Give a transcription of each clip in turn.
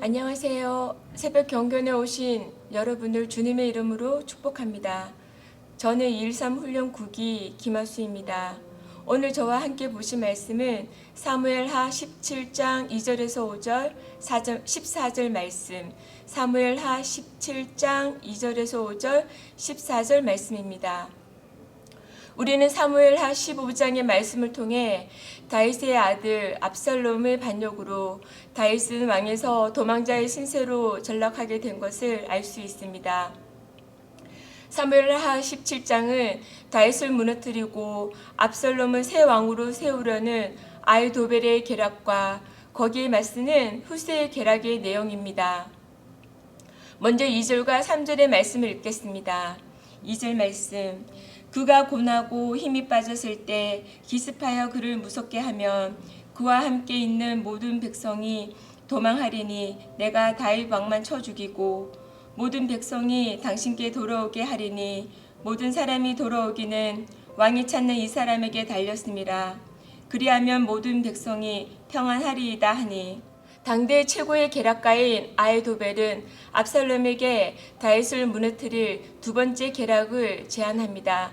안녕하세요. 새벽 경건에 오신 여러분을 주님의 이름으로 축복합니다. 저는 213 훈련 9기 김하수입니다. 오늘 저와 함께 보실 말씀은 사무엘하 17장 2절에서 5절, 14절 말씀, 사무엘하 17장 2절에서 5절, 14절 말씀입니다. 우리는 사무엘하 15장의 말씀을 통해 다윗의 아들 압살롬의 반역으로 다윗은 왕에서 도망자의 신세로 전락하게 된 것을 알 수 있습니다. 사무엘하 17장은 다윗을 무너뜨리고 압살롬을 새 왕으로 세우려는 아히도벨의 계략과 거기에 맞서는 후세의 계략의 내용입니다. 먼저 2절과 3절의 말씀을 읽겠습니다. 2절 말씀, 그가 고나고 힘이 빠졌을 때 기습하여 그를 무섭게 하면 그와 함께 있는 모든 백성이 도망하리니 내가 다윗 왕만 쳐 죽이고 모든 백성이 당신께 돌아오게 하리니 모든 사람이 돌아오기는 왕이 찾는 이 사람에게 달렸음이라. 그리하면 모든 백성이 평안하리이다 하니 당대 최고의 계략가인 아히도벨은 압살롬에게 다윗을 무너뜨릴 두 번째 계략을 제안합니다.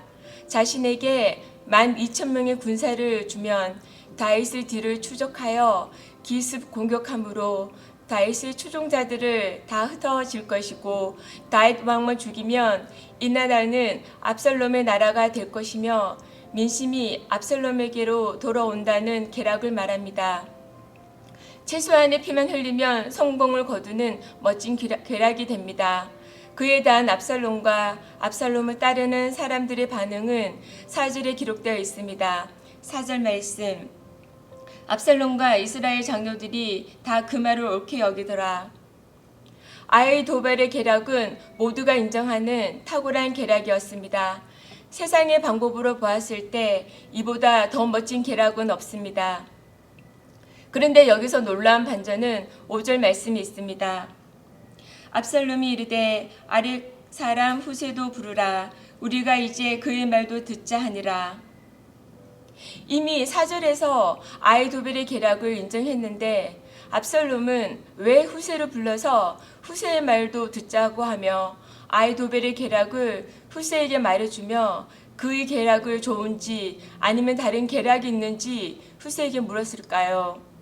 자신에게 12,000명의 군사를 주면 다윗을 뒤를 추적하여 기습 공격함으로 다윗의 추종자들을 다 흩어질 것이고 다윗 왕만 죽이면 이 나라는 압살롬의 나라가 될 것이며 민심이 압살롬에게로 돌아온다는 계략을 말합니다. 최소한의 피만 흘리면 성공을 거두는 멋진 계략이 됩니다. 그에 대한 압살롬과 압살롬을 따르는 사람들의 반응은 4절에 기록되어 있습니다. 4절 말씀, 압살롬과 이스라엘 장로들이 다 그 말을 옳게 여기더라. 아히도벨의 계략은 모두가 인정하는 탁월한 계략이었습니다. 세상의 방법으로 보았을 때 이보다 더 멋진 계략은 없습니다. 그런데 여기서 놀라운 반전은 5절 말씀이 있습니다. 압살롬이 이르되 아렉 사람 후세도 부르라. 우리가 이제 그의 말도 듣자 하니라. 이미 4절에서 아히도벨의 계략을 인정했는데 압살롬은 왜 후세를 불러서 후세의 말도 듣자고 하며 아히도벨의 계략을 후세에게 말해주며 그의 계략을 좋은지 아니면 다른 계략이 있는지 후세에게 물었을까요?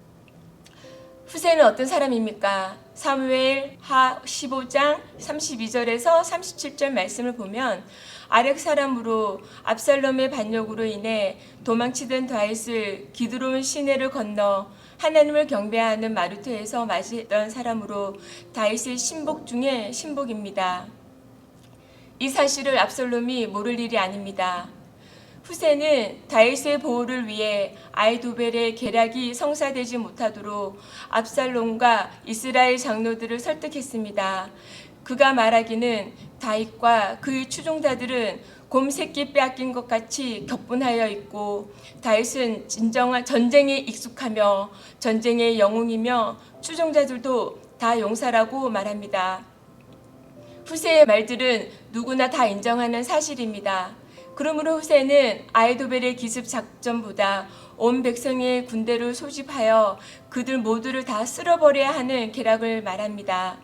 후세는 어떤 사람입니까? 사무엘하 15장 32절에서 37절 말씀을 보면 아렉 사람으로 압살롬의 반역으로 인해 도망치던 다윗을 기드론 시내를 건너 하나님을 경배하는 마루트에서 맞이했던 사람으로 다윗의 신복 중에 신복입니다. 이 사실을 압살롬이 모를 일이 아닙니다. 후세는 다윗의 보호를 위해 아히도벨의 계략이 성사되지 못하도록 압살롬과 이스라엘 장로들을 설득했습니다. 그가 말하기는 다윗과 그의 추종자들은 곰 새끼 빼앗긴 것 같이 격분하여 있고 다윗은 진정한 전쟁에 익숙하며 전쟁의 영웅이며 추종자들도 다 용사라고 말합니다. 후세의 말들은 누구나 다 인정하는 사실입니다. 그러므로 후세는 아히도벨의 기습 작전보다 온 백성의 군대를 소집하여 그들 모두를 다 쓸어버려야 하는 계략을 말합니다.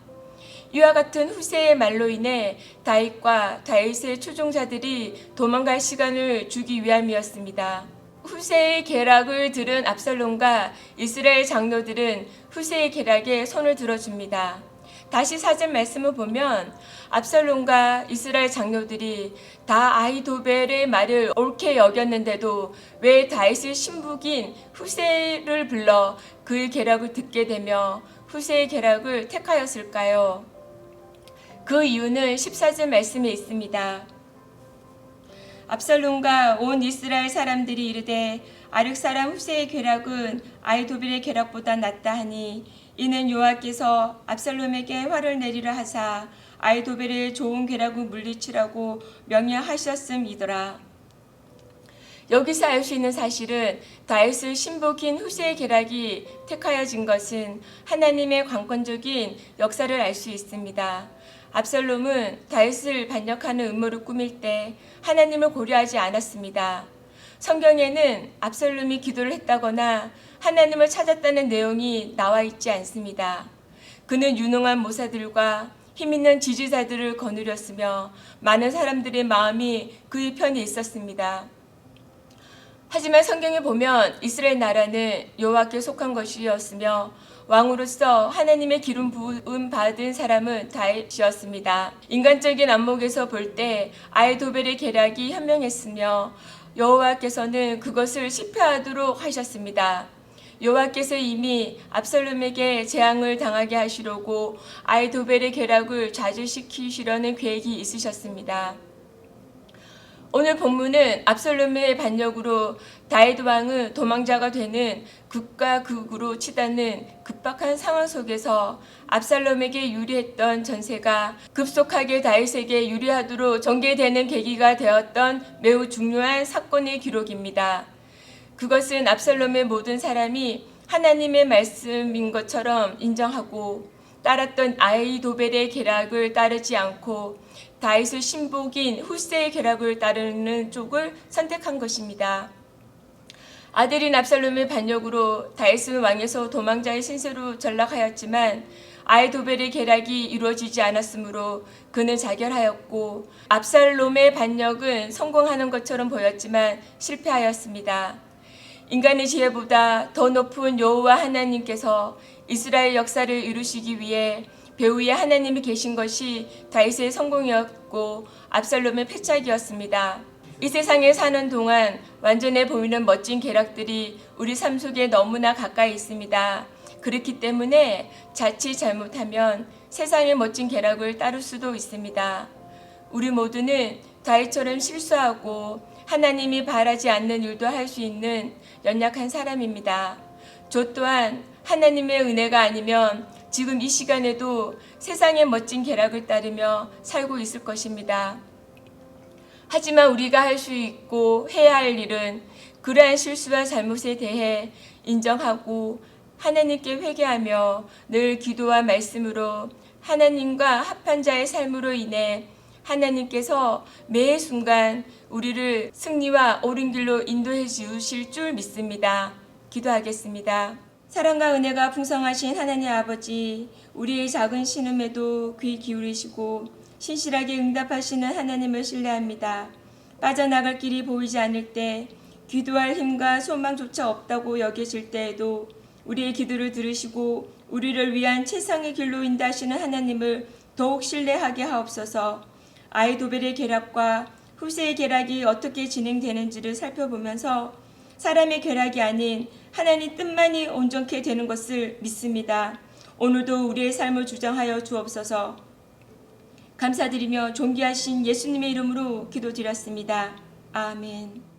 이와 같은 후세의 말로 인해 다윗과 다윗의 추종자들이 도망갈 시간을 주기 위함이었습니다. 후세의 계략을 들은 압살롬과 이스라엘 장로들은 후세의 계략에 손을 들어줍니다. 다시 4절 말씀을 보면 압살롬과 이스라엘 장로들이 다 아히도벨의 말을 옳게 여겼는데도 왜 다윗의 신복인 후세를 불러 그의 계략을 듣게 되며 후세의 계략을 택하였을까요? 그 이유는 14절 말씀에 있습니다. 압살롬과 온 이스라엘 사람들이 이르되 아렉 사람 후세의 계략은 아히도벨의 계략보다 낫다 하니 이는 여호와께서 압살롬에게 화를 내리라 하사 아히도벨의 좋은 계략을 물리치라고 명령하셨음이더라. 여기서 알 수 있는 사실은 다윗의 신복인 후세의 계략이 택하여진 것은 하나님의 관건적인 역사를 알 수 있습니다. 압살롬은 다윗을 반역하는 음모를 꾸밀 때 하나님을 고려하지 않았습니다. 성경에는 압살롬이 기도를 했다거나 하나님을 찾았다는 내용이 나와 있지 않습니다. 그는 유능한 모사들과 힘있는 지지자들을 거느렸으며 많은 사람들의 마음이 그의 편에 있었습니다. 하지만 성경에 보면 이스라엘 나라는 여호와께 속한 것이었으며 왕으로서 하나님의 기름 부음 받은 사람은 다윗이었습니다. 인간적인 안목에서 볼 때 아히도벨의 계략이 현명했으며 여호와께서는 그것을 실패하도록 하셨습니다. 여호와께서 이미 압살롬에게 재앙을 당하게 하시려고 아히도벨의 계략을 좌절시키시려는 계획이 있으셨습니다. 오늘 본문은 압살롬의 반역으로 다윗 왕은 도망자가 되는 극과 극으로 치닫는 급박한 상황 속에서 압살롬에게 유리했던 전세가 급속하게 다윗에게 유리하도록 전개되는 계기가 되었던 매우 중요한 사건의 기록입니다. 그것은 압살롬의 모든 사람이 하나님의 말씀인 것처럼 인정하고 따랐던 아히도벨의 계략을 따르지 않고 다윗의 신복인 후세의 계략을 따르는 쪽을 선택한 것입니다. 아들인 압살롬의 반역으로 다윗은 왕에서 도망자의 신세로 전락하였지만 아히도벨의 계략이 이루어지지 않았으므로 그는 자결하였고 압살롬의 반역은 성공하는 것처럼 보였지만 실패하였습니다. 인간의 지혜보다 더 높은 여호와 하나님께서 이스라엘 역사를 이루시기 위해 배후에 하나님이 계신 것이 다윗의 성공이었고 압살롬의 패착이었습니다. 이 세상에 사는 동안 완전해 보이는 멋진 계략들이 우리 삶 속에 너무나 가까이 있습니다. 그렇기 때문에 자칫 잘못하면 세상의 멋진 계략을 따를 수도 있습니다. 우리 모두는 다윗처럼 실수하고 하나님이 바라지 않는 일도 할 수 있는 연약한 사람입니다. 저 또한 하나님의 은혜가 아니면 지금 이 시간에도 세상의 멋진 계략을 따르며 살고 있을 것입니다. 하지만 우리가 할 수 있고 해야 할 일은 그러한 실수와 잘못에 대해 인정하고 하나님께 회개하며 늘 기도와 말씀으로 하나님과 합한 자의 삶으로 인해 하나님께서 매 순간 우리를 승리와 옳은 길로 인도해 주실 줄 믿습니다. 기도하겠습니다. 사랑과 은혜가 풍성하신 하나님 아버지, 우리의 작은 신음에도 귀 기울이시고 신실하게 응답하시는 하나님을 신뢰합니다. 빠져나갈 길이 보이지 않을 때, 기도할 힘과 소망조차 없다고 여겨질 때에도 우리의 기도를 들으시고 우리를 위한 최상의 길로 인도하시는 하나님을 더욱 신뢰하게 하옵소서. 아히도벨의 계략과 후세의 계략이 어떻게 진행되는지를 살펴보면서 사람의 계략이 아닌 하나님 뜻만이 온전케 되는 것을 믿습니다. 오늘도 우리의 삶을 주장하여 주옵소서. 감사드리며 존귀하신 예수님의 이름으로 기도드렸습니다. 아멘.